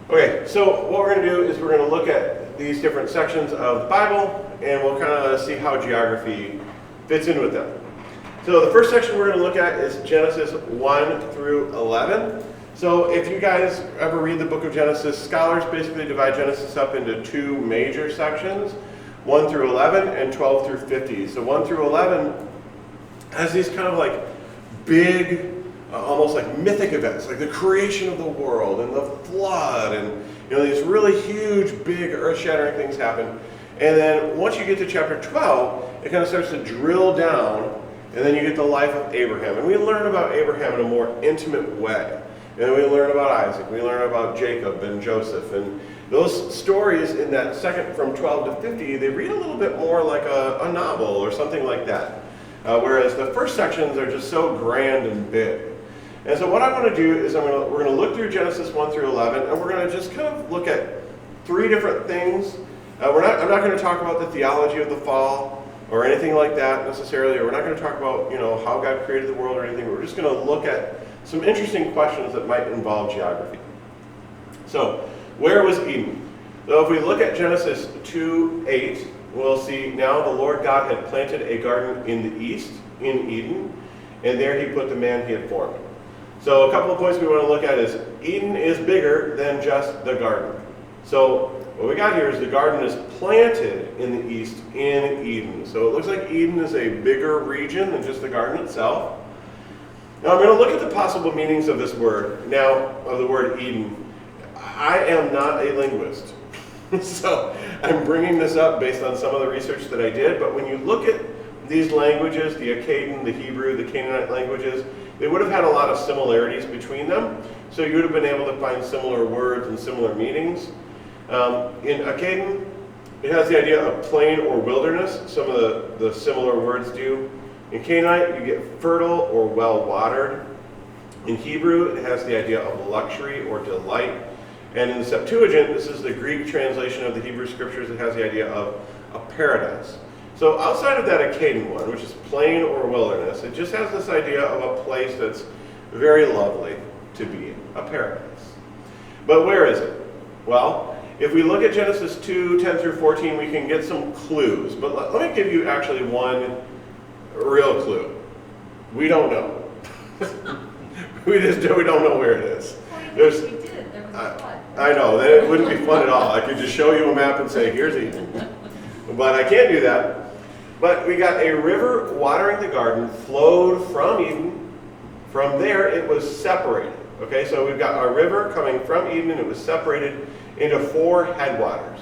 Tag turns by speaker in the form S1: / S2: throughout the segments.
S1: Okay, so what we're going to do is we're going to look at these different sections of the Bible, and we'll kind of see how geography fits in with them. So the first section we're going to look at is Genesis 1 through 11. So if you guys ever read the book of Genesis, scholars basically divide Genesis up into two major sections, 1 through 11 and 12 through 50. So 1 through 11 has these kind of like big, almost like mythic events, like the creation of the world and the flood, and these really huge, big, earth-shattering things happen. And then once you get to chapter 12, it kind of starts to drill down, and then you get the life of Abraham. And we learn about Abraham in a more intimate way. And then we learn about Isaac, we learn about Jacob and Joseph, and those stories in that second from 12 to 50, they read a little bit more like a novel or something like that. Whereas the first sections are just so grand and big. And so what I want to do is we're going to look through Genesis 1 through 11, and we're going to just kind of look at three different things. I'm not going to talk about the theology of the fall or anything like that necessarily, or we're not going to talk about how God created the world or anything. We're just going to look at some interesting questions that might involve geography. So, where was Eden? So if we look at Genesis 2:8, we'll see now the Lord God had planted a garden in the east, in Eden, and there he put the man he had formed. So a couple of points we want to look at is Eden is bigger than just the garden. So what we got here is the garden is planted in the east in Eden. So it looks like Eden is a bigger region than just the garden itself. Now I'm going to look at the possible meanings of this word, now of the word Eden. I am not a linguist, so I'm bringing this up based on some of the research that I did, but when you look at these languages, the Akkadian, the Hebrew, the Canaanite languages, they would have had a lot of similarities between them, so you would have been able to find similar words and similar meanings. In Akkadian, it has the idea of plain or wilderness. Some of the similar words do. In Canaanite, you get fertile or well-watered. In Hebrew, it has the idea of luxury or delight. And in the Septuagint, this is the Greek translation of the Hebrew scriptures, it has the idea of a paradise. So outside of that Akkadian one, which is plain or wilderness, it just has this idea of a place that's very lovely to be in, a paradise. But where is it? Well, if we look at Genesis 2:10 through 14, we can get some clues. But let me give you actually one real clue. We don't know. we don't know where it is.
S2: Well, we did. There was a flood.
S1: I know, then it wouldn't be fun at all. I could just show you a map and say, here's Eden. But I can't do that. But we got a river watering the garden, flowed from Eden. From there, it was separated. Okay, so we've got a river coming from Eden, and it was separated into 4 headwaters.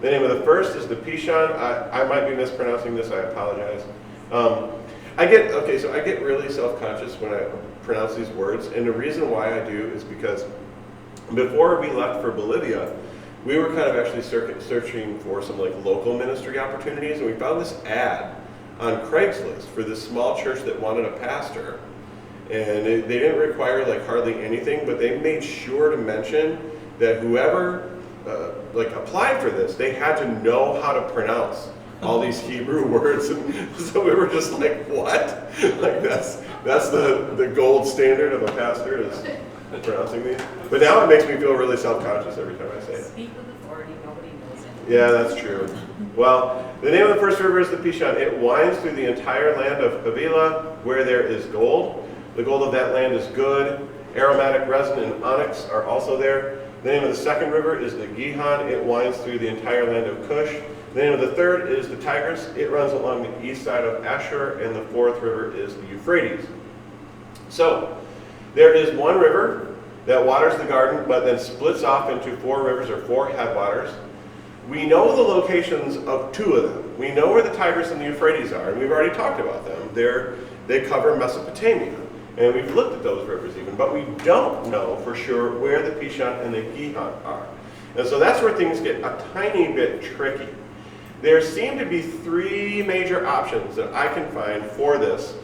S1: The name of the first is the Pishon. I might be mispronouncing this, I apologize. I get really self-conscious when I pronounce these words, and the reason why I do is because before we left for Bolivia, we were kind of actually searching for some like local ministry opportunities, and we found this ad on Craigslist for this small church that wanted a pastor. And they didn't require like hardly anything, but they made sure to mention that whoever applied for this, they had to know how to pronounce all these Hebrew words. And so we were just like, what? Like that's the gold standard of a pastor is pronouncing these. But now it makes me feel really self-conscious every time I say it.
S2: Speak with authority, nobody knows it.
S1: Yeah, that's true. Well, the name of the first river is the Pishon. It winds through the entire land of Havilah, where there is gold. The gold of that land is good. Aromatic resin and onyx are also there. The name of the second river is the Gihon. It winds through the entire land of Cush. The name of the third is the Tigris. It runs along the east side of Ashur. And the fourth river is the Euphrates. So, there is one river that waters the garden, but then splits off into 4 rivers or 4 headwaters. We know the locations of 2 of them. We know where the Tigris and the Euphrates are, and we've already talked about them. They cover Mesopotamia, and we've looked at those rivers even, but we don't know for sure where the Pishon and the Gihon are. And so that's where things get a tiny bit tricky. There seem to be 3 major options that I can find for this,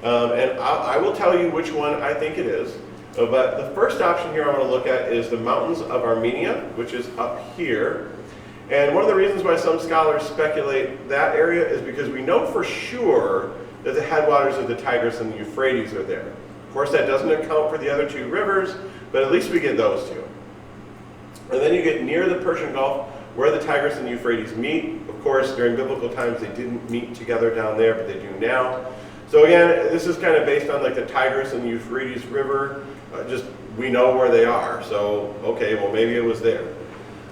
S1: and I will tell you which one I think it is. But the first option here I want to look at is the mountains of Armenia, which is up here. And one of the reasons why some scholars speculate that area is because we know for sure that the headwaters of the Tigris and the Euphrates are there. Of course, that doesn't account for the other 2 rivers, but at least we get those 2. And then you get near the Persian Gulf, where the Tigris and Euphrates meet. Of course, during biblical times, they didn't meet together down there, but they do now. So again, this is kind of based on like the Tigris and Euphrates River. Just we know where they are. So okay, well maybe it was there.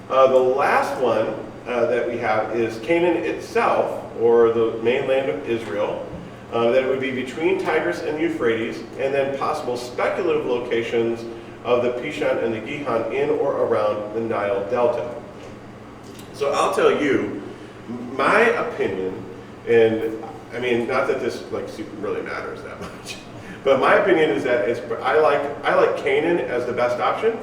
S1: The last one that we have is Canaan itself, or the mainland of Israel. That it would be between Tigris and Euphrates, and then possible speculative locations of the Pishon and the Gihon in or around the Nile Delta. So I'll tell you, my opinion, and I mean, not that this like really matters that much, but my opinion is that I like Canaan as the best option,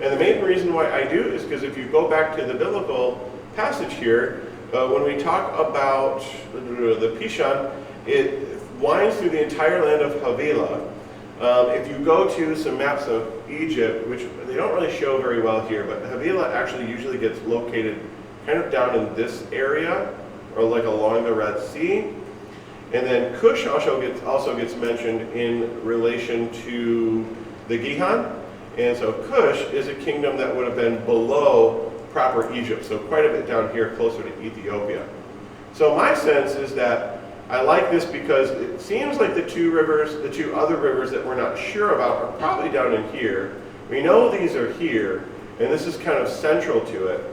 S1: and the main reason why I do is because if you go back to the biblical passage here, when we talk about the Pishon, it winds through the entire land of Havilah. If you go to some maps of Egypt, which they don't really show very well here, but Havilah actually usually gets located kind of down in this area, or like along the Red Sea. And then Cush also gets mentioned in relation to the Gihon. And so Cush is a kingdom that would have been below proper Egypt, so quite a bit down here closer to Ethiopia. So my sense is that I like this because it seems like the two other rivers that we're not sure about are probably down in here. We know these are here, and this is kind of central to it.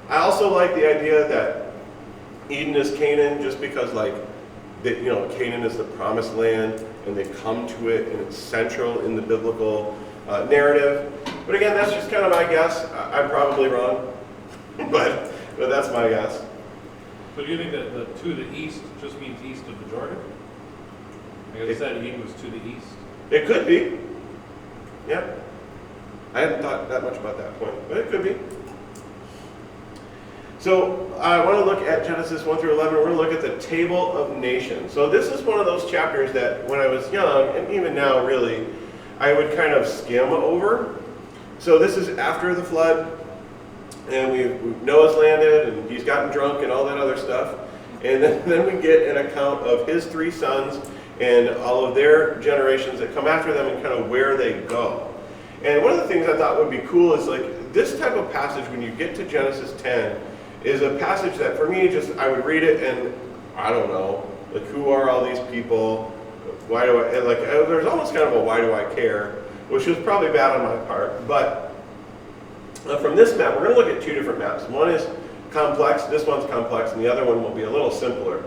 S1: I also like the idea that Eden is Canaan, just because Canaan is the promised land, and they come to it, and it's central in the biblical narrative. But again, that's just kind of my guess. I'm probably wrong, but that's my guess.
S3: So do you think that the to the east just means east of the Jordan? Like I said, Eden was to the east.
S1: It could be. Yeah. I hadn't thought that much about that point, but it could be. So I want to look at Genesis 1 through 11. We're going to look at the Table of Nations. So this is one of those chapters that when I was young, and even now really, I would kind of skim over. So this is after the flood. And Noah's landed, and he's gotten drunk and all that other stuff. And then we get an account of his 3 sons and all of their generations that come after them and kind of where they go. And one of the things I thought would be cool is like this type of passage, when you get to Genesis 10, is a passage that for me, I would read it and I don't know, like who are all these people? Why do I, there's almost kind of a why do I care, which was probably bad on my part. But from this map, we're going to look at 2 different maps. One is complex, this one's complex, and the other one will be a little simpler.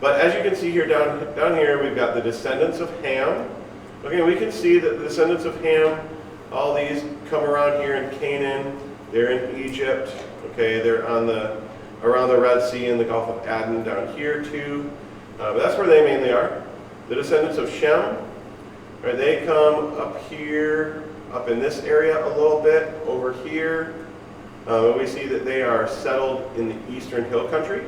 S1: But as you can see here, down here, we've got the descendants of Ham. Okay, we can see that the descendants of Ham, all these come around here in Canaan. They're in Egypt. Okay, they're around the Red Sea and the Gulf of Aden down here too. But that's where they mainly are. The descendants of Shem, right, they come up here, up in this area a little bit, over here. And we see that they are settled in the Eastern Hill Country.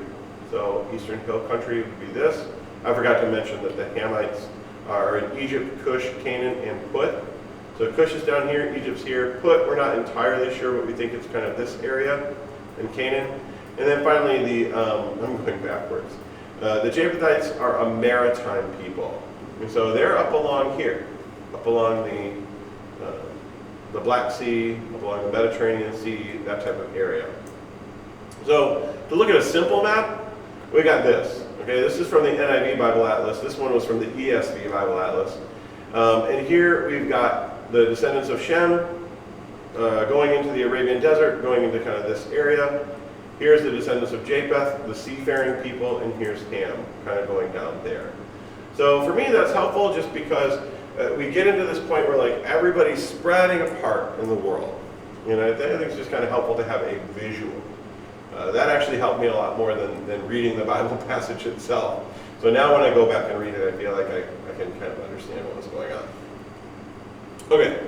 S1: So Eastern Hill Country would be this. I forgot to mention that the Hamites are in Egypt, Cush, Canaan, and Put. So Cush is down here, Egypt's here. Put, we're not entirely sure, but we think it's kind of this area in Canaan. And then finally, I'm going backwards. The Japhethites are a maritime people. And so they're up along here, up along the Black Sea, up along the Mediterranean Sea, that type of area. So to look at a simple map, we got this. Okay, this is from the NIV Bible Atlas. This one was from the ESV Bible Atlas. And here we've got the descendants of Shem going into the Arabian Desert, going into kind of this area. Here's the descendants of Japheth, the seafaring people, and here's Ham, kind of going down there. So for me, that's helpful just because we get into this point where like everybody's spreading apart in the world. You know, I think it's just kind of helpful to have a visual. That actually helped me a lot more than reading the Bible passage itself. So now when I go back and read it, I feel like I can kind of understand what was going on. Okay,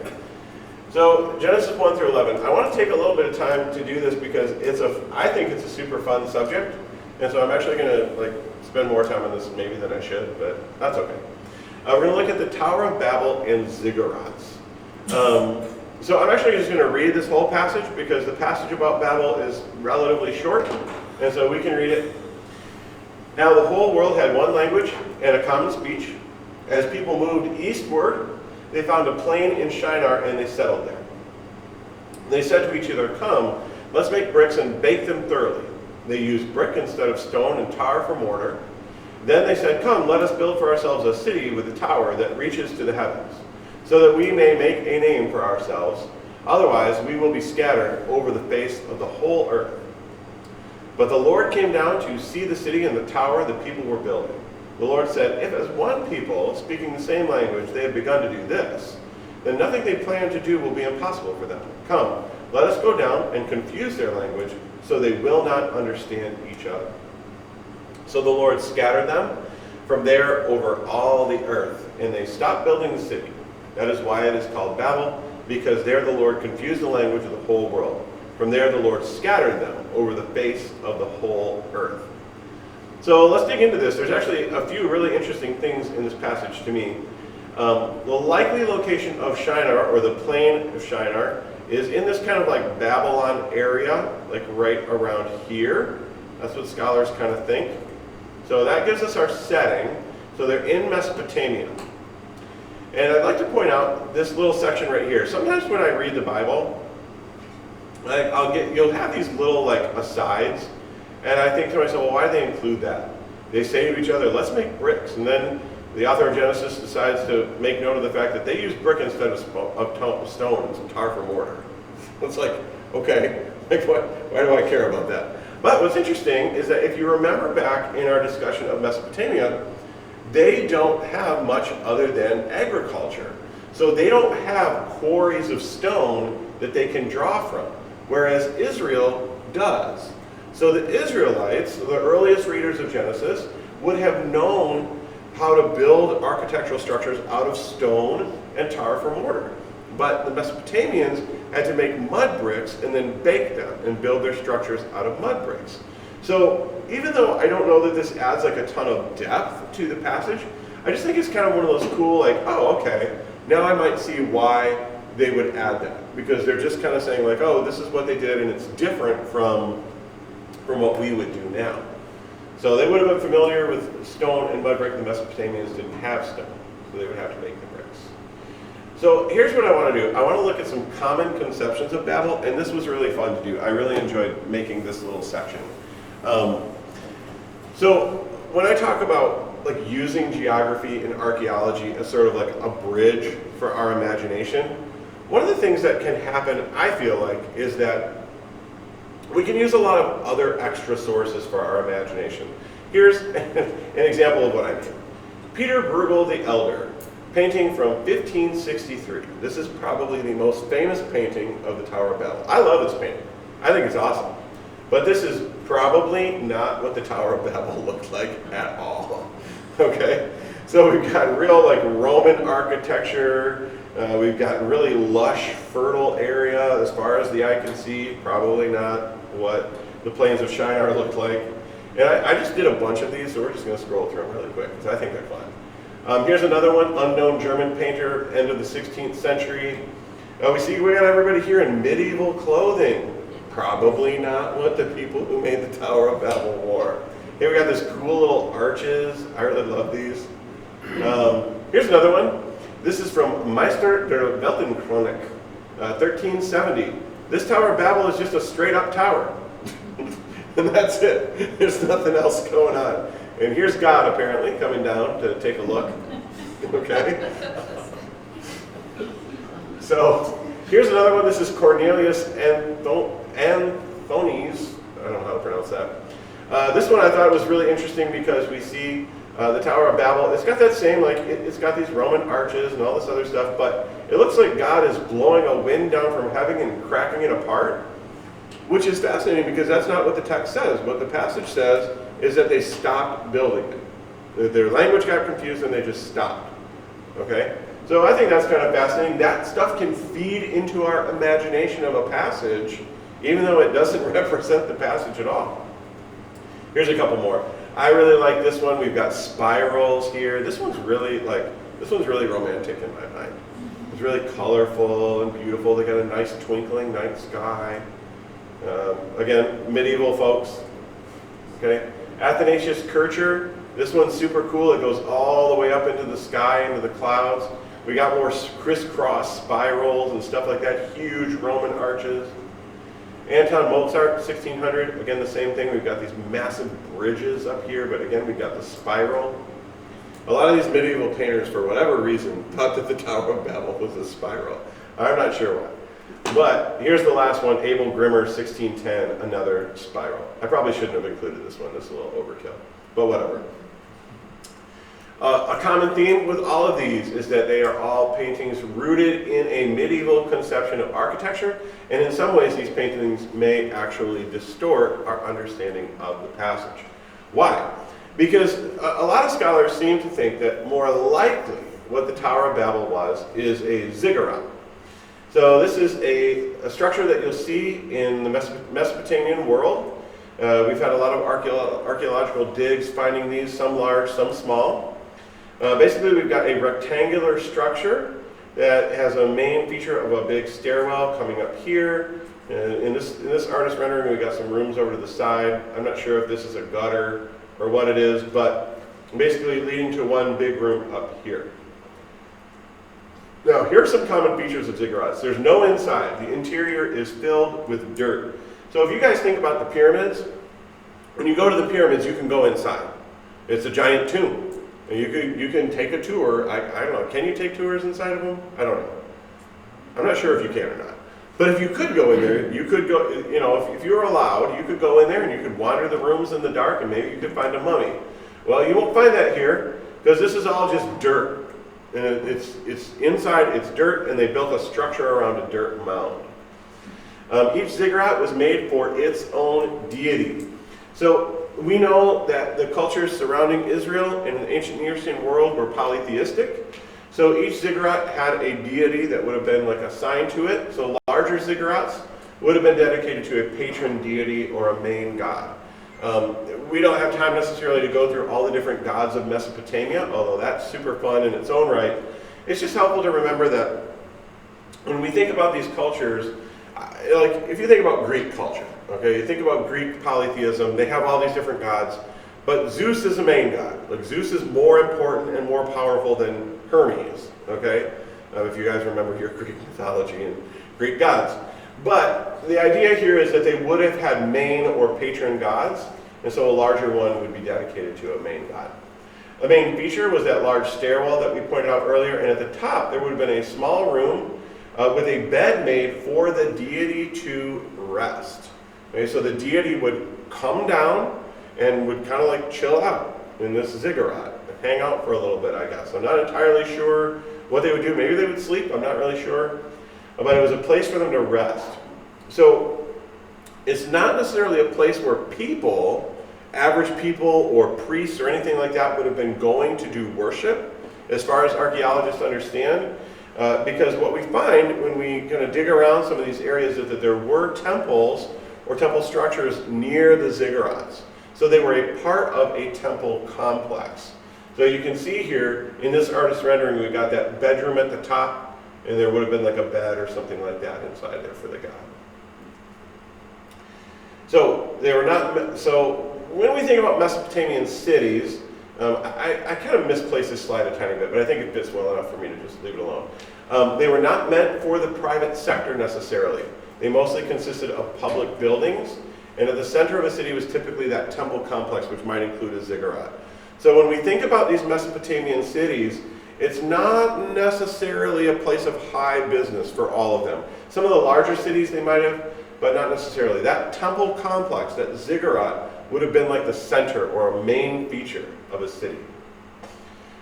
S1: so Genesis 1 through 11. I want to take a little bit of time to do this because I think it's a super fun subject. And so I'm actually going to spend more time on this maybe than I should, but that's okay. We're going to look at the Tower of Babel and ziggurats. So I'm actually just going to read this whole passage because the passage about Babel is relatively short, and so we can read it. Now the whole world had one language and a common speech. As people moved eastward, they found a plain in Shinar and they settled there. They said to each other, "Come, let's make bricks and bake them thoroughly." They used brick instead of stone and tar for mortar. Then they said, "Come, let us build for ourselves a city with a tower that reaches to the heavens, so that we may make a name for ourselves. Otherwise, we will be scattered over the face of the whole earth." But the Lord came down to see the city and the tower the people were building. The Lord said, "If as one people, speaking the same language, they have begun to do this, then nothing they plan to do will be impossible for them. Come, let us go down and confuse their language, so they will not understand each other." So the Lord scattered them from there over all the earth, and they stopped building the city. That is why it is called Babel, because there the Lord confused the language of the whole world. From there the Lord scattered them over the face of the whole earth. So let's dig into this. There's actually a few really interesting things in this passage to me. The likely location of Shinar, or the plain of Shinar, is in this kind of like Babylon area, like right around here. That's what scholars kind of think. So that gives us our setting. So they're in Mesopotamia. And I'd like to point out this little section right here. Sometimes when I read the Bible, you'll have these little like asides, and I think to myself, well, why do they include that? They say to each other, "Let's make bricks," and then the author of Genesis decides to make note of the fact that they use brick instead of stone and some tar for mortar. It's like, okay, like why do I care about that? But what's interesting is that if you remember back in our discussion of Mesopotamia, they don't have much other than agriculture. So they don't have quarries of stone that they can draw from, whereas Israel does. So the Israelites, the earliest readers of Genesis, would have known how to build architectural structures out of stone and tar for mortar. But the Mesopotamians had to make mud bricks and then bake them and build their structures out of mud bricks. So even though I don't know that this adds like a ton of depth to the passage, I just think it's kind of one of those cool, like, oh, okay, now I might see why they would add that. Because they're just kind of saying like, oh, this is what they did and it's different from what we would do now. So they would have been familiar with stone and mud brick. The Mesopotamians didn't have stone, so they would have to make the bricks. So here's what I want to do. I want to look at some common conceptions of Babel, and this was really fun to do. I really enjoyed making this little section. So when I talk about like using geography and archaeology as sort of like a bridge for our imagination, one of the things that can happen, I feel like, is that we can use a lot of other extra sources for our imagination. Here's an example of what I mean. Peter Bruegel the Elder, painting from 1563. This is probably the most famous painting of the Tower of Babel. I love this painting. I think it's awesome. But this is probably not what the Tower of Babel looked like at all. Okay? So we've got real like Roman architecture. We've got really lush, fertile area as far as the eye can see. Probably not what the plains of Shinar looked like. And I just did a bunch of these, so we're just going to scroll through them really quick because I think they're fun. Here's another one, unknown German painter, end of the 16th century. We got everybody here in medieval clothing. Probably not what the people who made the Tower of Babel wore. Here we got this cool little arches. I really love these. Here's another one. This is from Meister der Weltenchronik, 1370. This Tower of Babel is just a straight up tower. And that's it. There's nothing else going on. And here's God apparently coming down to take a look. Okay? So here's another one. This is Cornelius Anthonius. I don't know how to pronounce that. This one I thought was really interesting because we see the Tower of Babel. It's got that same, like, it's got these Roman arches and all this other stuff, but it looks like God is blowing a wind down from heaven and cracking it apart, which is fascinating because that's not what the text says. What the passage says is that they stopped building it. Their language got confused and they just stopped. Okay? So I think that's kind of fascinating. That stuff can feed into our imagination of a passage, even though it doesn't represent the passage at all. Here's a couple more. I really like this one. We've got spirals here. This one's really romantic in my mind. It's really colorful and beautiful. They got a nice twinkling night sky. Again, medieval folks. Okay. Athanasius Kircher. This one's super cool. It goes all the way up into the sky, into the clouds. We got more crisscross spirals and stuff like that, huge Roman arches. Anton Mozart, 1600, again the same thing. We've got these massive bridges up here, but again we've got the spiral. A lot of these medieval painters, for whatever reason, thought that the Tower of Babel was a spiral. I'm not sure why. But here's the last one, Abel Grimmer, 1610, another spiral. I probably shouldn't have included this one. This is a little overkill, but whatever. A common theme with all of these is that they are all paintings rooted in a medieval conception of architecture, and in some ways these paintings may actually distort our understanding of the passage. Why? Because a lot of scholars seem to think that more likely what the Tower of Babel was is a ziggurat. So this is a structure that you'll see in the Mesopotamian world. We've had a lot of archaeological digs finding these, some large, some small. Basically, we've got a rectangular structure that has a main feature of a big stairwell coming up here. In this artist rendering, we've got some rooms over to the side. I'm not sure if this is a gutter or what it is, but basically leading to one big room up here. Now, here are some common features of ziggurats. There's no inside. The interior is filled with dirt. So if you guys think about the pyramids, when you go to the pyramids, you can go inside. It's a giant tomb. And you can take a tour. I don't know. Can you take tours inside of them? I don't know. I'm not sure if you can or not. But if you could go in there, you could go, you know, if you were allowed, you could go in there and you could wander the rooms in the dark and maybe you could find a mummy. Well, you won't find that here because this is all just dirt. And it's inside, it's dirt, and they built a structure around a dirt mound. Each ziggurat was made for its own deity. So we know that the cultures surrounding Israel in the ancient Near Eastern world were polytheistic. So each ziggurat had a deity that would have been like assigned to it. So larger ziggurats would have been dedicated to a patron deity or a main god. We don't have time necessarily to go through all the different gods of Mesopotamia, although that's super fun in its own right. It's just helpful to remember that when we think about these cultures, like if you think about Greek culture, okay, you think about Greek polytheism, they have all these different gods, but Zeus is a main god. Like Zeus is more important and more powerful than Hermes, okay? If you guys remember your Greek mythology and Greek gods. But the idea here is that they would have had main or patron gods, and so a larger one would be dedicated to a main god. The main feature was that large stairwell that we pointed out earlier, and at the top there would have been a small room with a bed made for the deity to rest. Okay, so the deity would come down and would kind of like chill out in this ziggurat, hang out for a little bit, I guess. I'm not entirely sure what they would do. Maybe they would sleep, I'm not really sure. But it was a place for them to rest. So it's not necessarily a place where people, average people or priests or anything like that would have been going to do worship, as far as archaeologists understand. Because what we find when we kind of dig around some of these areas is that there were temples or temple structures near the ziggurats. So they were a part of a temple complex. So you can see here in this artist rendering, we've got that bedroom at the top, and there would have been like a bed or something like that inside there for the god. So they were not. So when we think about Mesopotamian cities, I kind of misplaced this slide a tiny bit, but I think it fits well enough for me to just leave it alone. They were not meant for the private sector necessarily. They mostly consisted of public buildings, and at the center of a city was typically that temple complex, which might include a ziggurat. So when we think about these Mesopotamian cities, it's not necessarily a place of high business for all of them. Some of the larger cities they might have, but not necessarily. That temple complex, that ziggurat, would have been like the center or a main feature of a city.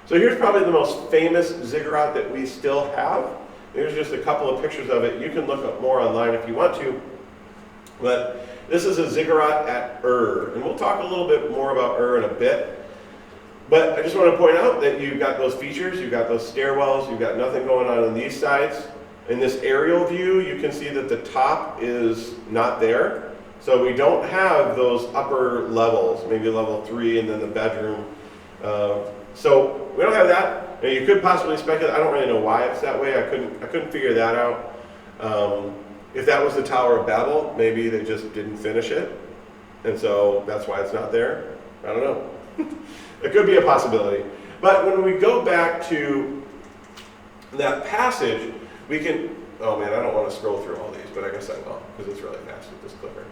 S1: So here's probably the most famous ziggurat that we still have. There's just a couple of pictures of it. You can look up more online if you want to. But this is a ziggurat at Ur. And we'll talk a little bit more about Ur in a bit. But I just want to point out that you've got those features, you've got those stairwells, you've got nothing going on these sides. In this aerial view, you can see that the top is not there. So we don't have those upper levels, maybe level 3 and then the bedroom. So we don't have that. Now, you could possibly speculate, I don't really know why it's that way. I couldn't figure that out. If that was the Tower of Babel, maybe they just didn't finish it. And so that's why it's not there. I don't know. It could be a possibility. But when we go back to That passage, we can, oh man, I don't want to scroll through all these, but I guess I will, because it's really fast with this clicker.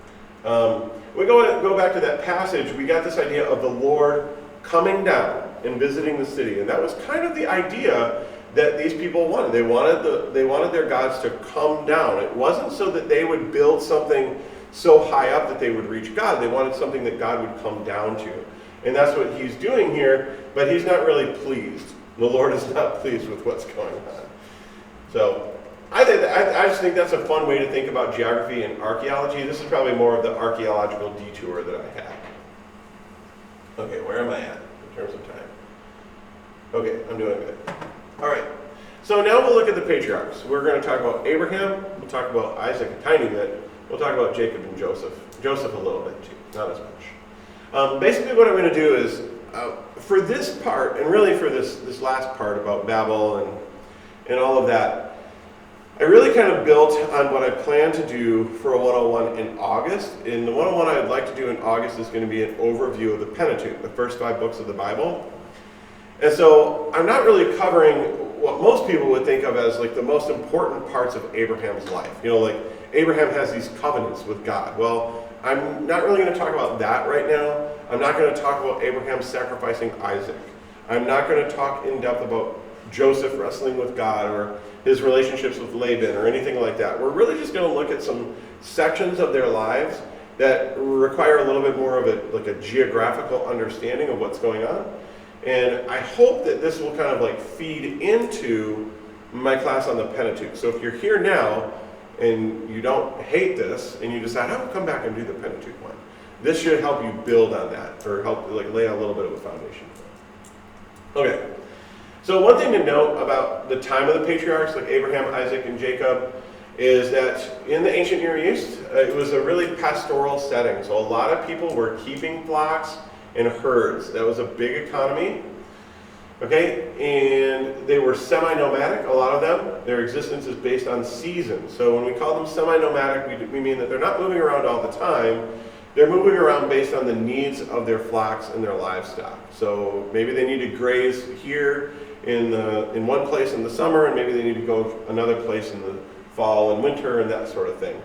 S1: We go back to that passage, we got this idea of the Lord coming down and visiting the city, and that was kind of the idea that these people wanted. They wanted their gods to come down. It wasn't so that they would build something so high up that they would reach God. They wanted something that God would come down to. And that's what he's doing here, but he's not really pleased. The Lord is not pleased with what's going on. So I just think that's a fun way to think about geography and archaeology. This is probably more of the archaeological detour that I had. Okay, where am I at in terms of time? Okay, I'm doing good. All right, so now we'll look at the patriarchs. We're going to talk about Abraham, we'll talk about Isaac a tiny bit, we'll talk about Jacob and Joseph. Joseph a little bit too, not as much. Basically what I'm going to do is, for this part, and really for this last part about Babel and all of that, I really kind of built on what I plan to do for a 101 in August. And the 101 I'd like to do in August is going to be an overview of the Pentateuch, the first 5 books of the Bible. And so I'm not really covering what most people would think of as like the most important parts of Abraham's life. You know, like Abraham has these covenants with God. Well, I'm not really going to talk about that right now. I'm not going to talk about Abraham sacrificing Isaac. I'm not going to talk in depth about Joseph wrestling with God or his relationships with Laban or anything like that. We're really just going to look at some sections of their lives that require a little bit more of a geographical understanding of what's going on. And I hope that this will kind of like feed into my class on the Pentateuch. So if you're here now and you don't hate this and you decide, I will come back and do the Pentateuch one, this should help you build on that or help like lay a little bit of a foundation. Okay, so one thing to note about the time of the patriarchs, like Abraham, Isaac, and Jacob, is that in the ancient Near East, it was a really pastoral setting. So a lot of people were keeping flocks and herds. That was a big economy. Okay, and they were semi-nomadic, a lot of them. Their existence is based on seasons. So when we call them semi-nomadic, we mean that they're not moving around all the time. They're moving around based on the needs of their flocks and their livestock. So maybe they need to graze here in one place in the summer, and maybe they need to go another place in the fall and winter and that sort of thing.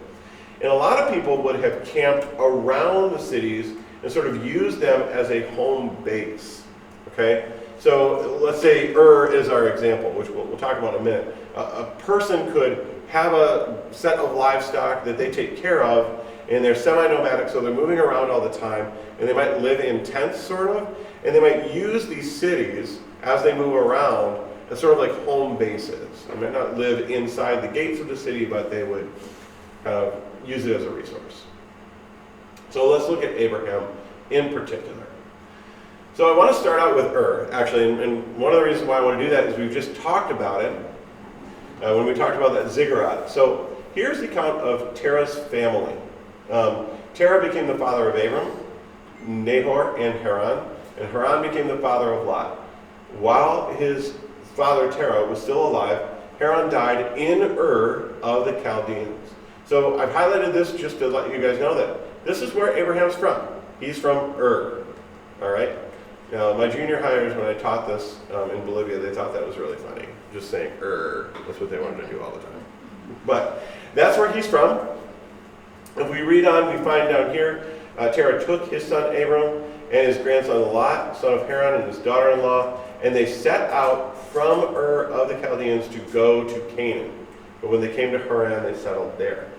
S1: And a lot of people would have camped around the cities and sort of used them as a home base. Okay? So let's say is our example, which we'll talk about in a minute. A person could have a set of livestock that they take care of, and they're semi-nomadic, so they're moving around all the time, and they might live in tents, sort of, and they might use these cities as they move around as sort of like home bases. They might not live inside the gates of the city, but they would use it as a resource. So let's look at Abraham in particular. So I want to start out with actually, and one of the reasons why I want to do that is we've just talked about it when we talked about that ziggurat. So here's the account of Terah's family. Terah became the father of Abram, Nahor, and Haran became the father of Lot. While his father Terah was still alive, Haran died in Ur of the Chaldeans. So I've highlighted this just to let you guys know that this is where Abraham's from. He's from Ur. All right? Now, my junior hires, when I taught this in Bolivia, they thought that was really funny. Just saying Ur. That's what they wanted to do all the time. But that's where he's from. If we read on, we find down here, Terah took his son Abram and his grandson Lot, son of Haran, and his daughter-in-law, and they set out from Ur of the Chaldeans to go to Canaan. But when they came to Haran, they settled there.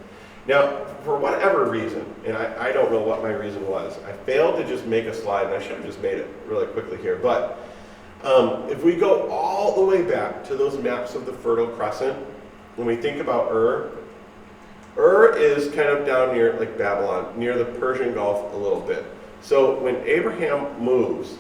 S1: Now, for whatever reason, and I don't know what my reason was, I failed to just make a slide, and I should have just made it really quickly here, but if we go all the way back to those maps of the Fertile Crescent, when we think about Ur is kind of down near like Babylon, near the Persian Gulf a little bit. So when Abraham moves,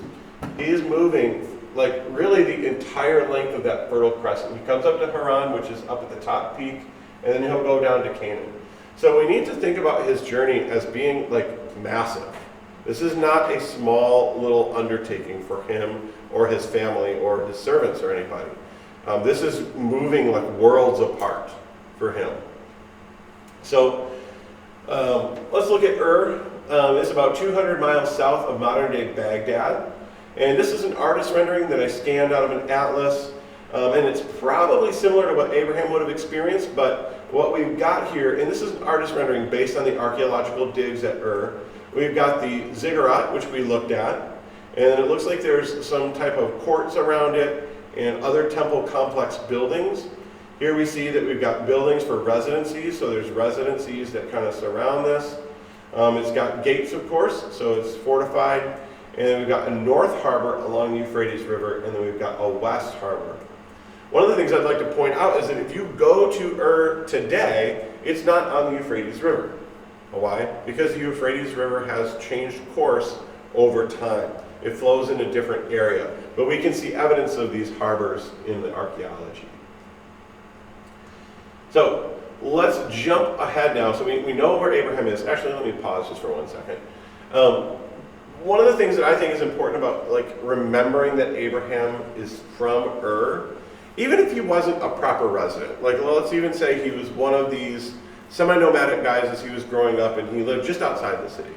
S1: he is moving like really the entire length of that Fertile Crescent. He comes up to Haran, which is up at the top peak, and then he'll go down to Canaan. So we need to think about his journey as being like massive. This is not a small little undertaking for him or his family or his servants or anybody. This is moving like worlds apart for him. So let's look at Ur. It's about 200 miles south of modern-day Baghdad. And this is an artist rendering that I scanned out of an atlas. And it's probably similar to what Abraham would have experienced, but what we've got here, and this is an artist rendering based on the archaeological digs at Ur. We've got the ziggurat, which we looked at, and it looks like there's some type of courts around it and other temple complex buildings. Here we see that we've got buildings for residencies, so there's residencies that kind of surround this. It's got gates, of course, so it's fortified. And then we've got a north harbor along the Euphrates River, and then we've got a west harbor. One of the things I'd like to point out is that if you go to Ur today, it's not on the Euphrates River. Why? Because the Euphrates River has changed course over time. It flows in a different area. But we can see evidence of these harbors in the archaeology. So let's jump ahead now. So we know where Abraham is. Actually, let me pause just for 1 second. One of the things that I think is important about remembering that Abraham is from Ur, even if he wasn't a proper resident, let's even say he was one of these semi-nomadic guys as he was growing up and he lived just outside the city.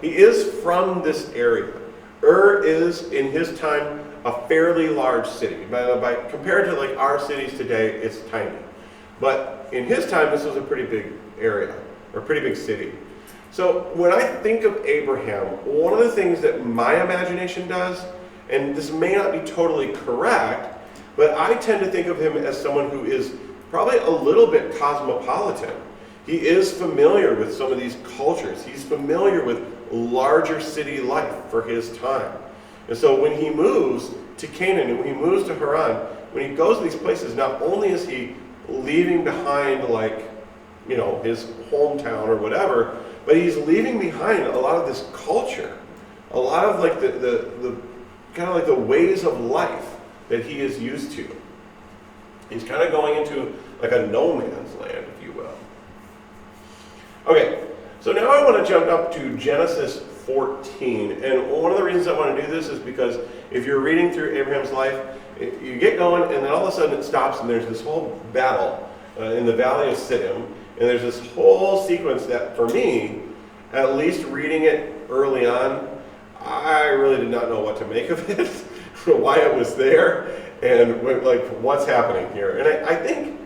S1: He is from this area. Ur is, in his time, a fairly large city. Compared to our cities today, it's tiny. But in his time, this was a pretty big area, or a pretty big city. So when I think of Abraham, one of the things that my imagination does, and this may not be totally correct, but I tend to think of him as someone who is probably a little bit cosmopolitan. He is familiar with some of these cultures. He's familiar with larger city life for his time. And so when he moves to Canaan and when he moves to Haran, when he goes to these places, not only is he leaving behind his hometown or whatever, but he's leaving behind a lot of this culture, a lot of the kind of the ways of life that he is used to. He's kind of going into a no man's land, if you will. Okay, so now I want to jump up to Genesis 14, and one of the reasons I want to do this is because if you're reading through Abraham's life, you get going and then all of a sudden it stops and there's this whole battle in the valley of Siddim, and there's this whole sequence that, for me, at least reading it early on, I really did not know what to make of it, why it was there, and what's happening here. And I think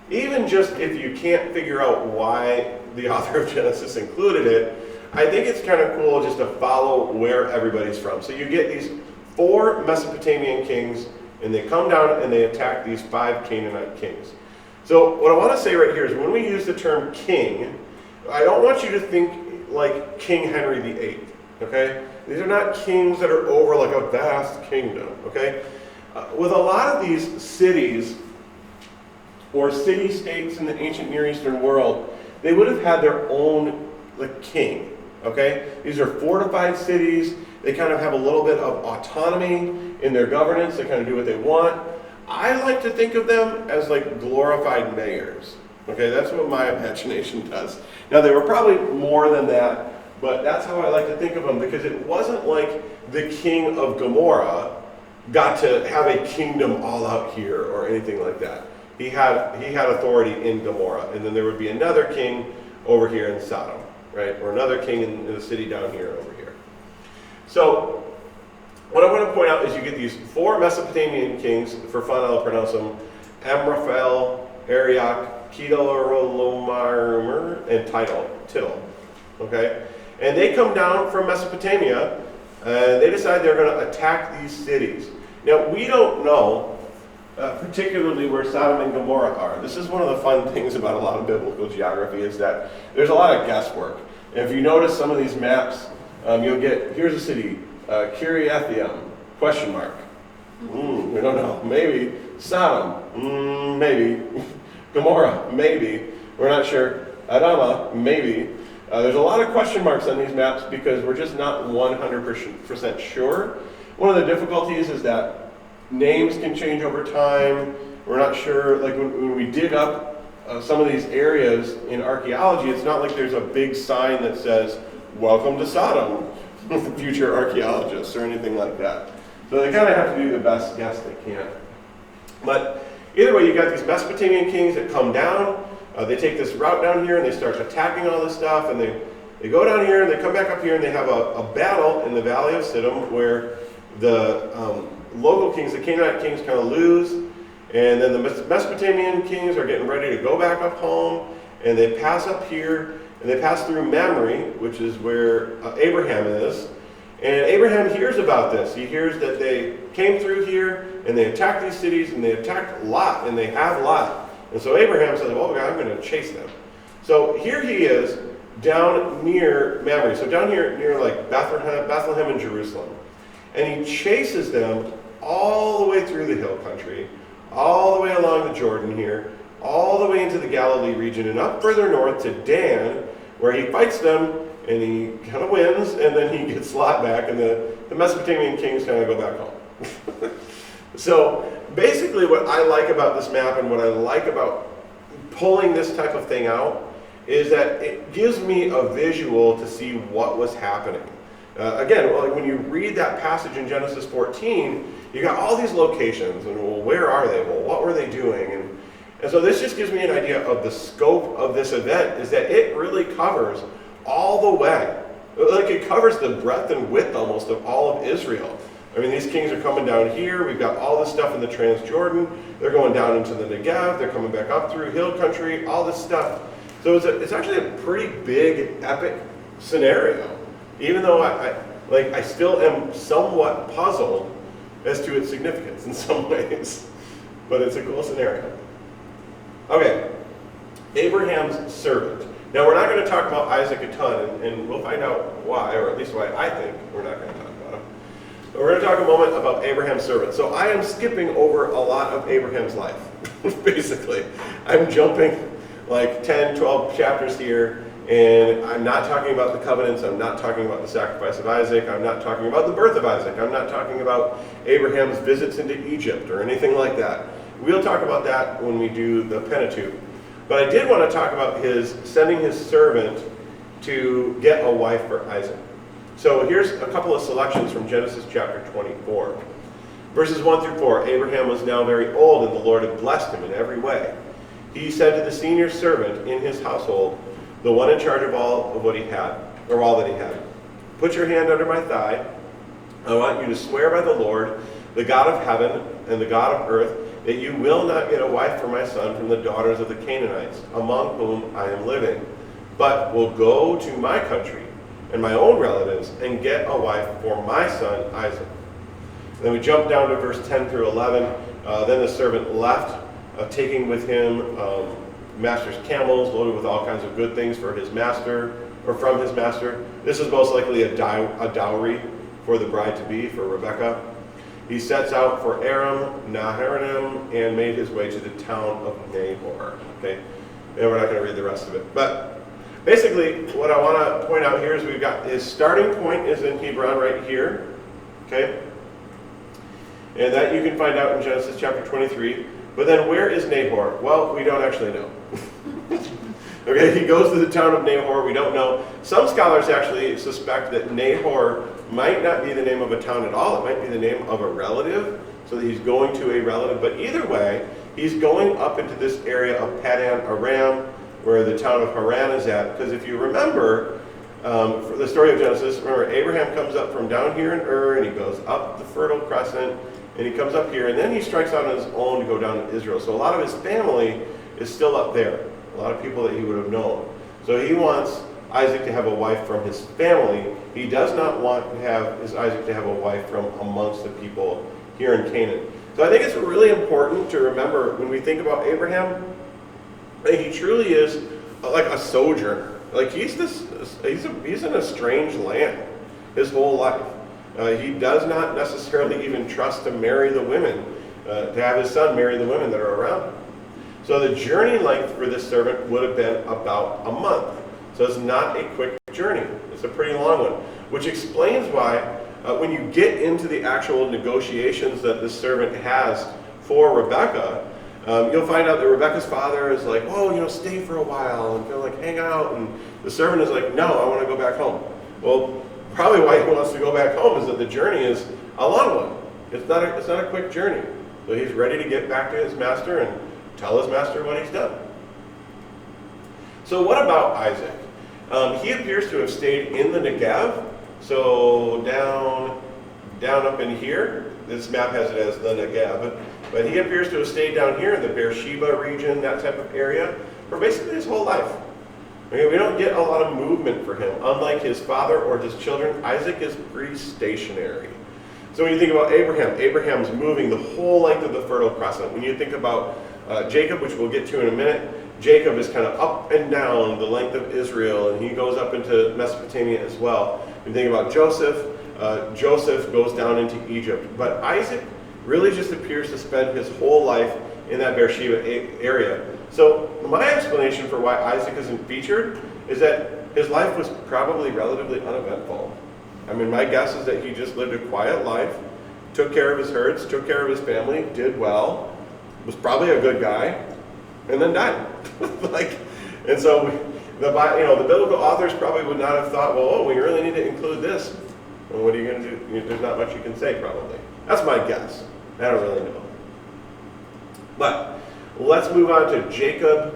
S1: even just if you can't figure out why the author of Genesis included it, I think it's kind of cool just to follow where everybody's from. So you get these 4 Mesopotamian kings, and they come down and they attack these 5 Canaanite kings. So what I want to say right here is when we use the term king, I don't want you to think like King Henry VIII, okay? These are not kings that are over a vast kingdom, okay? With a lot of these cities or city-states in the ancient Near Eastern world, they would have had their own king, okay? These are fortified cities. They kind of have a little bit of autonomy in their governance. They kind of do what they want. I like to think of them as glorified mayors. Okay, that's what my imagination does. Now, they were probably more than that, but that's how I like to think of them, because it wasn't like the king of Gomorrah got to have a kingdom all out here or anything like that. He had authority in Gomorrah, and then there would be another king over here in Sodom, right? Or another king in the city down here over here. So what I want to point out is you get these 4 Mesopotamian kings. For fun, I'll pronounce them: Amraphel, Arioch, Kedorlaomer, and Tittle. Okay? And they come down from Mesopotamia, and they decide they're going to attack these cities. Now, we don't know particularly where Sodom and Gomorrah are. This is one of the fun things about a lot of biblical geography, is that there's a lot of guesswork. And if you notice some of these maps, you'll get, here's a city, Kiriathaim, question mark. We don't know. Maybe. Sodom, maybe. Gomorrah, maybe. We're not sure. Adama, maybe. There's a lot of question marks on these maps because we're just not 100% sure. One of the difficulties is that names can change over time. We're not sure, when we dig up some of these areas in archaeology, it's not like there's a big sign that says, "Welcome to Sodom," future archaeologists, or anything like that. So they kind of have to do the best guess they can. But either way, you got these Mesopotamian kings that come down. They take this route down here and they start attacking all this stuff, and they go down here and they come back up here and they have a battle in the valley of Siddim where the local kings, the Canaanite kings, kind of lose, And then the Mesopotamian kings are getting ready to go back up home, and they pass up here, and they pass through Mamre, which is where Abraham is. And Abraham hears about this. He hears that they came through here, and they attacked these cities, and they attacked Lot, and they have Lot. And so Abraham says, well, I'm going to chase them. So here he is, down near Mamre. So down here near like Bethlehem and Jerusalem. And he chases them all the way through the hill country, all the way along the Jordan here, all the way into the Galilee region, and up further north to Dan, where he fights them, and he kind of wins, and then he gets Lot back, and the Mesopotamian kings kind of go back home. So basically what I like about this map and what I like about pulling this type of thing out is that it gives me a visual to see what was happening. Again, like when you read that passage in Genesis 14, you got all these locations, and well, where are they? Well, what were they doing? And so this just gives me an idea of the scope of this event, is that it really covers all the way. Like it covers the breadth and width almost of all of Israel. I mean, these kings are coming down here. We've got all this stuff in the Transjordan. They're going down into the Negev. They're coming back up through hill country, all this stuff. So it's actually a pretty big, epic scenario. Even though I still am somewhat puzzled as to its significance in some ways. But it's a cool scenario. Okay, Abraham's servant. Now, we're not going to talk about Isaac a ton, and we'll find out why, or at least why I think we're not going to talk about him. But we're going to talk a moment about Abraham's servant. So I am skipping over a lot of Abraham's life, basically. I'm jumping like 10, 12 chapters here, and I'm not talking about the covenants, I'm not talking about the sacrifice of Isaac, I'm not talking about the birth of Isaac, I'm not talking about Abraham's visits into Egypt or anything like that. We'll talk about that when we do the Pentateuch. But I did want to talk about his sending his servant to get a wife for Isaac. So here's a couple of selections from Genesis chapter 24. Verses 1 through 4, Abraham was now very old, and the Lord had blessed him in every way. He said to the senior servant in his household, the one in charge of all of what he had, or all that he had, put your hand under my thigh. I want you to swear by the Lord, the God of heaven and the God of earth, that you will not get a wife for my son from the daughters of the Canaanites, among whom I am living, but will go to my country and my own relatives and get a wife for my son Isaac. And then we jump down to verse 10 through 11. Then the servant left, taking with him master's camels loaded with all kinds of good things for his master, or from his master. This is most likely a dowry for the bride-to-be, for Rebekah. He sets out for Aram Naharaim and made his way to the town of Nahor. Okay, and we're not going to read the rest of it. But basically, what I want to point out here is we've got his starting point is in Hebron right here. Okay, and that you can find out in Genesis chapter 23. But then where is Nahor? Well, we don't actually know. Okay, he goes to the town of Nahor. We don't know. Some scholars actually suspect that Nahor might not be the name of a town at all. It might be the name of a relative, so that he's going to a relative. But either way, he's going up into this area of Padan Aram, where the town of Haran is at. Because if you remember, for the story of Genesis, remember Abraham comes up from down here in Ur, and he goes up the Fertile Crescent, and he comes up here, and then he strikes out on his own to go down to Israel. So a lot of his family is still up there. A lot of people that he would have known. So he wants Isaac to have a wife from his family. He does not want to have Isaac to have a wife from amongst the people here in Canaan. So I think it's really important to remember when we think about Abraham, that he truly is like a sojourner. Like he's in a strange land his whole life. He does not necessarily even trust to marry the women, to have his son marry the women that are around him. So the journey length for this servant would have been about a month. So it's not a quick journey. It's a pretty long one, which explains why when you get into the actual negotiations that this servant has for Rebekah, you'll find out that Rebekah's father is like, oh, stay for a while and like hang out. And the servant is like, no, I want to go back home. Well, probably why he wants to go back home is that the journey is a long one. It's not a quick journey. So he's ready to get back to his master and tell his master what he's done. So what about Isaac? He appears to have stayed in the Negev. So down up in here, this map has it as the Negev. But he appears to have stayed down here in the Beersheba region, that type of area, for basically his whole life. Okay, we don't get a lot of movement for him. Unlike his father or his children, Isaac is pretty stationary. So when you think about Abraham, Abraham's moving the whole length of the Fertile Crescent. When you think about Jacob, which we'll get to in a minute, Jacob is kind of up and down the length of Israel, and he goes up into Mesopotamia as well. When you think about Joseph, Joseph goes down into Egypt. But Isaac really just appears to spend his whole life in that Beersheba area. So my explanation for why Isaac isn't featured is that his life was probably relatively uneventful. I mean, my guess is that he just lived a quiet life, took care of his herds, took care of his family, did well, was probably a good guy, and then died. And so the biblical authors probably would not have thought, well, we really need to include this. Well, what are you going to do? There's not much you can say, probably. That's my guess. I don't really know. But let's move on to Jacob,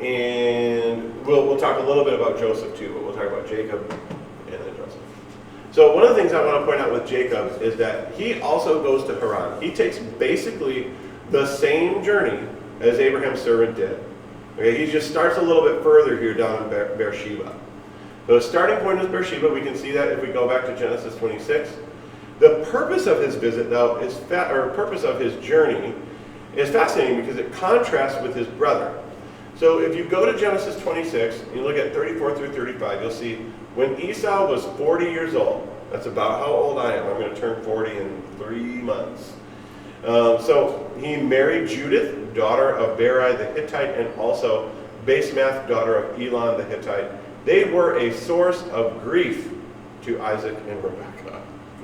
S1: and we'll talk a little bit about Joseph too, but we'll talk about Jacob and then Joseph. So one of the things I want to point out with Jacob is that he also goes to Haran. He takes basically the same journey as Abraham's servant did. Okay, he just starts a little bit further here down in Beersheba. So the starting point is Beersheba. We can see that if we go back to Genesis 26. The purpose of his visit, though, purpose of his journey is fascinating because it contrasts with his brother. So if you go to Genesis 26, you look at 34 through 35, you'll see when Esau was 40 years old, that's about how old I am. I'm going to turn 40 in 3 months. So he married Judith, daughter of Berai the Hittite, and also Basemath, daughter of Elon the Hittite. They were a source of grief to Isaac and Rebekah.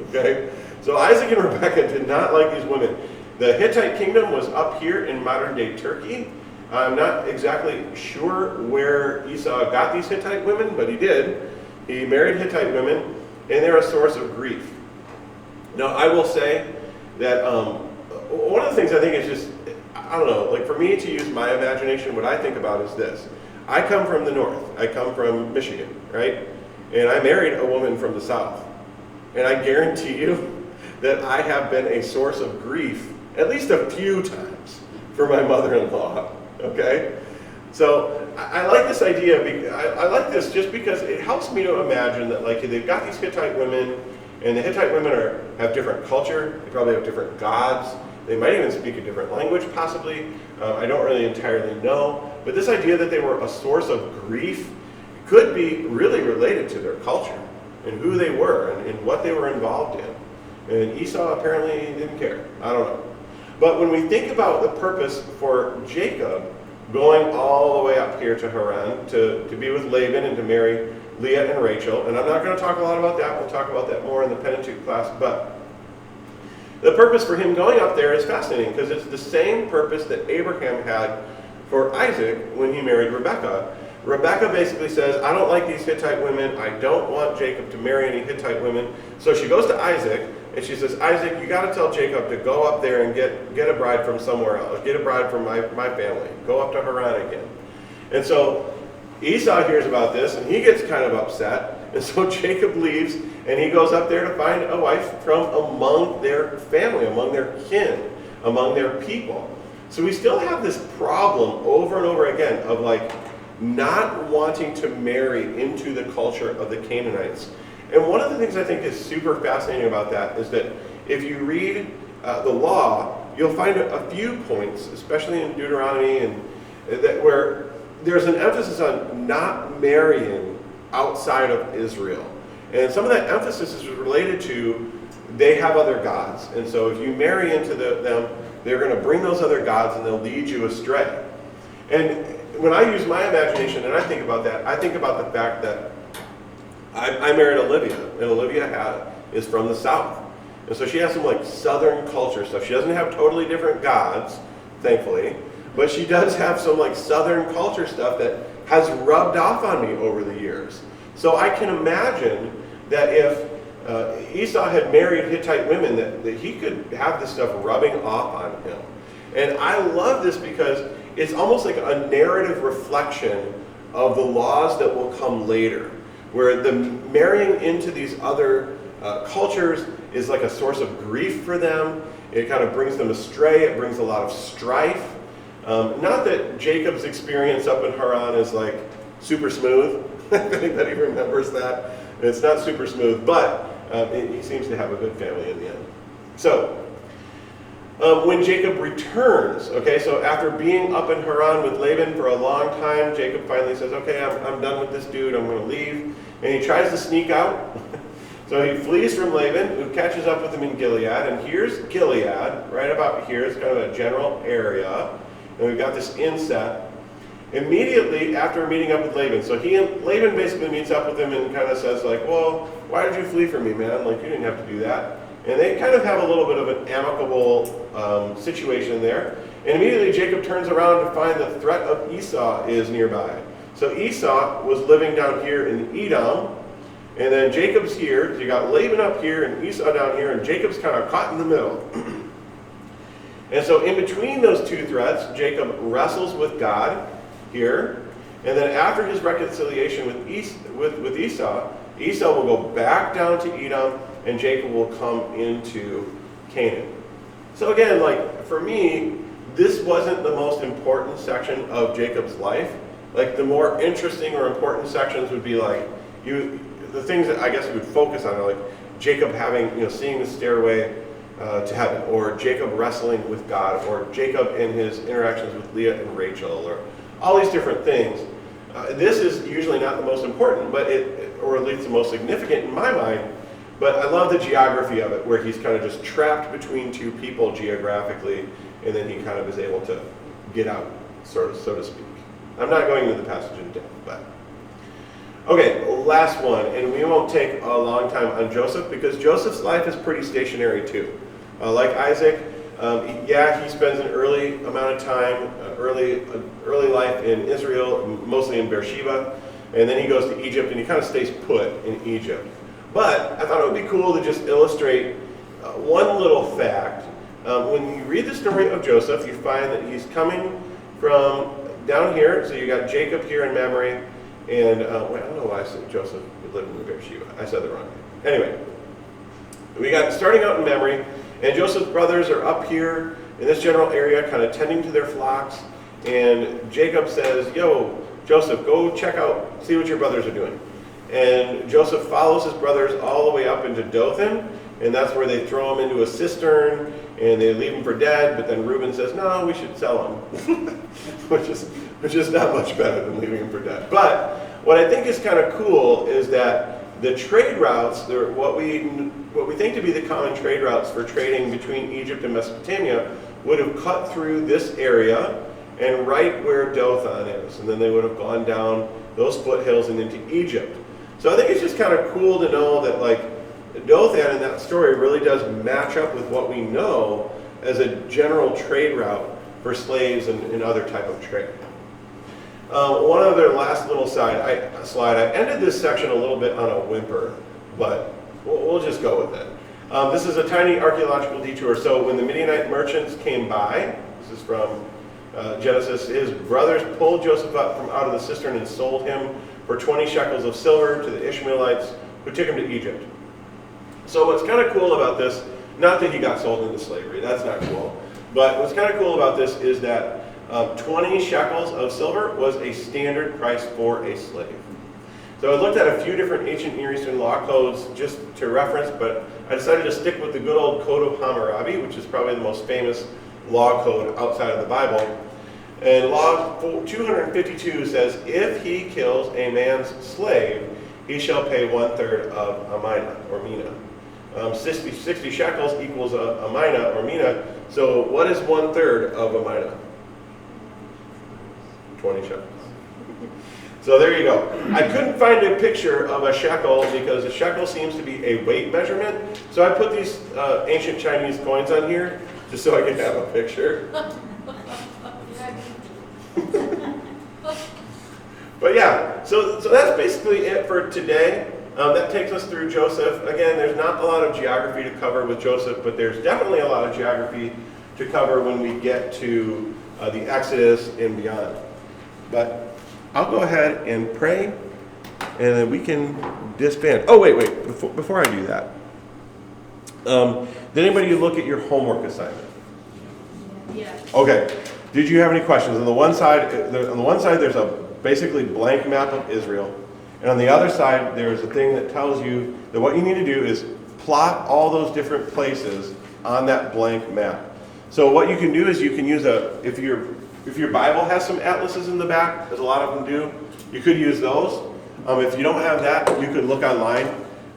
S1: Okay? So Isaac and Rebekah did not like these women. The Hittite kingdom was up here in modern-day Turkey. I'm not exactly sure where Esau got these Hittite women, but he did. He married Hittite women, and they're a source of grief. Now, I will say that one of the things I think is just, I don't know, like for me to use my imagination, what I think about is this. I come from the north. I come from Michigan, right? And I married a woman from the south. And I guarantee you that I have been a source of grief at least a few times for my mother-in-law, okay? So I like this idea, I like this just because it helps me to imagine that like they've got these Hittite women, and the Hittite women have different culture, they probably have different gods, they might even speak a different language possibly, I don't really entirely know, but this idea that they were a source of grief could be really related to their culture and who they were and what they were involved in. And Esau apparently didn't care, I don't know. But when we think about the purpose for Jacob going all the way up here to Haran to be with Laban and to marry Leah and Rachel, and I'm not going to talk a lot about that, we'll talk about that more in the Pentateuch class, but the purpose for him going up there is fascinating because it's the same purpose that Abraham had for Isaac when he married Rebekah. Rebekah basically says, I don't like these Hittite women, I don't want Jacob to marry any Hittite women, so she goes to Isaac, and she says, Isaac, you got to tell Jacob to go up there and get a bride from somewhere else. Get a bride from my family. Go up to Haran again. And so Esau hears about this, and he gets kind of upset. And so Jacob leaves, and he goes up there to find a wife from among their family, among their kin, among their people. So we still have this problem over and over again of like not wanting to marry into the culture of the Canaanites. And one of the things I think is super fascinating about that is that if you read the law, you'll find a few points, especially in Deuteronomy, and where there's an emphasis on not marrying outside of Israel. And some of that emphasis is related to they have other gods. And so if you marry into them, they're going to bring those other gods and they'll lead you astray. And when I use my imagination and I think about that, I think about the fact that I married Olivia, and Olivia is from the South. And so she has some like Southern culture stuff. She doesn't have totally different gods, thankfully, but she does have some like Southern culture stuff that has rubbed off on me over the years. So I can imagine that if Esau had married Hittite women, that he could have this stuff rubbing off on him. And I love this because it's almost like a narrative reflection of the laws that will come later, where the marrying into these other cultures is like a source of grief for them, It kind of brings them astray. It brings a lot of strife. Not that Jacob's experience up in Haran is like super smooth. If anybody remembers that. It's not super smooth, but he seems to have a good family in the end. So, when Jacob returns, okay, so after being up in Haran with Laban for a long time, Jacob finally says, okay, I'm done with this dude, I'm going to leave. And he tries to sneak out. So he flees from Laban, who catches up with him in Gilead. And here's Gilead, right about here. It's kind of a general area. And we've got this inset. Immediately after meeting up with Laban, so Laban basically meets up with him and kind of says like, well, why did you flee from me, man? Like, you didn't have to do that. And they kind of have a little bit of an amicable situation there. And immediately Jacob turns around to find the threat of Esau is nearby. So Esau was living down here in Edom, and then Jacob's here. So you got Laban up here and Esau down here, and Jacob's kind of caught in the middle. And so in between those two threats, Jacob wrestles with God here. And then after his reconciliation with Esau, Esau will go back down to Edom, and Jacob will come into Canaan. So again, like for me, this wasn't the most important section of Jacob's life. Like the more interesting or important sections would be like the things that I guess we would focus on are like Jacob having, seeing the stairway to heaven, or Jacob wrestling with God, or Jacob and his interactions with Leah and Rachel, or all these different things. This is usually not the most important, but or at least the most significant in my mind. But I love the geography of it, where he's kind of just trapped between two people geographically, and then he kind of is able to get out, so to speak. I'm not going into the passage in depth, but okay, last one, and we won't take a long time on Joseph, because Joseph's life is pretty stationary too. Like Isaac, he spends an early amount of time, early life in Israel, mostly in Beersheba, and then he goes to Egypt, and he kind of stays put in Egypt. But I thought it would be cool to just illustrate one little fact. When you read the story of Joseph, you find that he's coming from down here. So you got Jacob here in Mamre, and I don't know why I said Joseph lived in Beersheba. I said the wrong name. Anyway, we got starting out in Mamre, and Joseph's brothers are up here in this general area, kind of tending to their flocks. And Jacob says, "Yo, Joseph, go check out, see what your brothers are doing." And Joseph follows his brothers all the way up into Dothan, and that's where they throw him into a cistern, and they leave him for dead. But then Reuben says, "No, we should sell him," which is not much better than leaving him for dead. But what I think is kind of cool is that the trade routes, what we think to be the common trade routes for trading between Egypt and Mesopotamia, would have cut through this area and right where Dothan is, and then they would have gone down those foothills and into Egypt. So I think it's just kind of cool to know that like Dothan in that story really does match up with what we know as a general trade route for slaves and other type of trade. One other last little slide. I ended this section a little bit on a whimper, but we'll just go with it. This is a tiny archaeological detour. So when the Midianite merchants came by, this is from Genesis, his brothers pulled Joseph up from out of the cistern and sold him for 20 shekels of silver to the Ishmaelites, who took him to Egypt. So what's kind of cool about this, not that he got sold into slavery, that's not cool, but what's kind of cool about this is that 20 shekels of silver was a standard price for a slave. So I looked at a few different ancient Near Eastern law codes just to reference, but I decided to stick with the good old Code of Hammurabi, which is probably the most famous law code outside of the Bible. And Law 252 says, if he kills a man's slave, he shall pay 1/3 of a mina, or mina. 60 shekels equals a mina, or mina. So what is 1/3 of a mina? 20 shekels. So there you go. I couldn't find a picture of a shekel because a shekel seems to be a weight measurement. So I put these ancient Chinese coins on here just so I could have a picture. But yeah, so that's basically it for today. That takes us through Joseph. Again, there's not a lot of geography to cover with Joseph, but there's definitely a lot of geography to cover when we get to the Exodus and beyond. But I'll go ahead and pray, and then we can disband. Oh, wait. Before I do that, Did anybody look at your homework assignment?
S2: Yeah.
S1: Okay. Did you have any questions? On the one side, there's a basically blank map of Israel, and on the other side, there's a thing that tells you that what you need to do is plot all those different places on that blank map. So what you can do is you can use if your Bible has some atlases in the back, as a lot of them do, you could use those. If you don't have that, you could look online.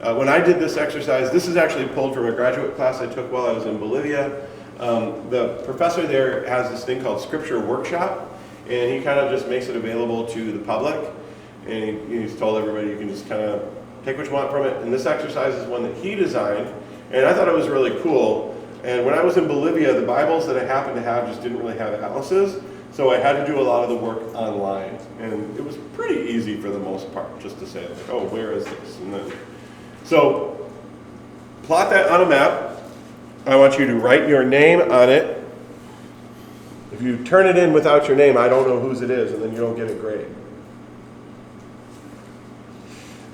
S1: When I did this exercise, this is actually pulled from a graduate class I took while I was in Bolivia. The professor there has this thing called Scripture Workshop, and he kind of just makes it available to the public. And he's told everybody you can just kind of take what you want from it. And this exercise is one that he designed, and I thought it was really cool. And when I was in Bolivia, the Bibles that I happened to have just didn't really have atlases, so I had to do a lot of the work online. And it was pretty easy for the most part, just to say, like, oh, where is this? And then, so plot that on a map. I want you to write your name on it. If you turn it in without your name, I don't know whose it is, and then you don't get a grade.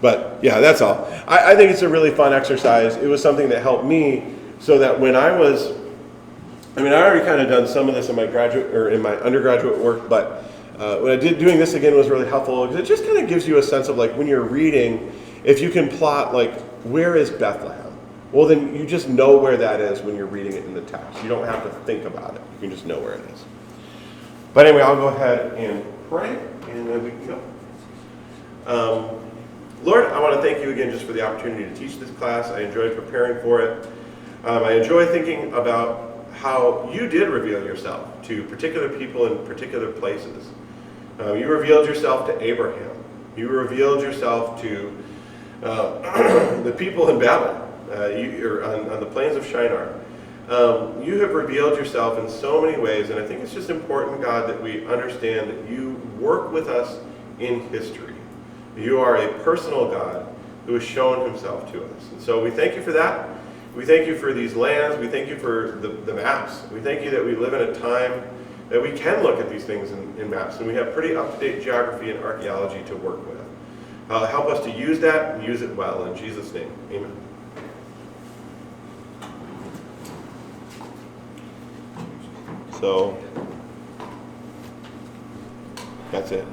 S1: But yeah, that's all. I think it's a really fun exercise. It was something that helped me so that when I already kind of done some of this in my graduate or in my undergraduate work, but when I did doing this again was really helpful because it just kind of gives you a sense of like when you're reading, if you can plot like where is Bethlehem? Well, then you just know where that is when you're reading it in the text. You don't have to think about it. You can just know where it is. But anyway, I'll go ahead and pray, and then we can go. Lord, I want to thank you again just for the opportunity to teach this class. I enjoyed preparing for it. I enjoy thinking about how you did reveal yourself to particular people in particular places. You revealed yourself to Abraham. You revealed yourself to the people in Babel, on the plains of Shinar. You have revealed yourself in so many ways, and I think it's just important, God, that we understand that you work with us in history. You are a personal God who has shown himself to us. And so we thank you for that. We thank you for these lands. We thank you for the maps. We thank you that we live in a time that we can look at these things in maps, and we have pretty up-to-date geography and archaeology to work with. Help us to use that and use it well. In Jesus' name, amen. So, that's it.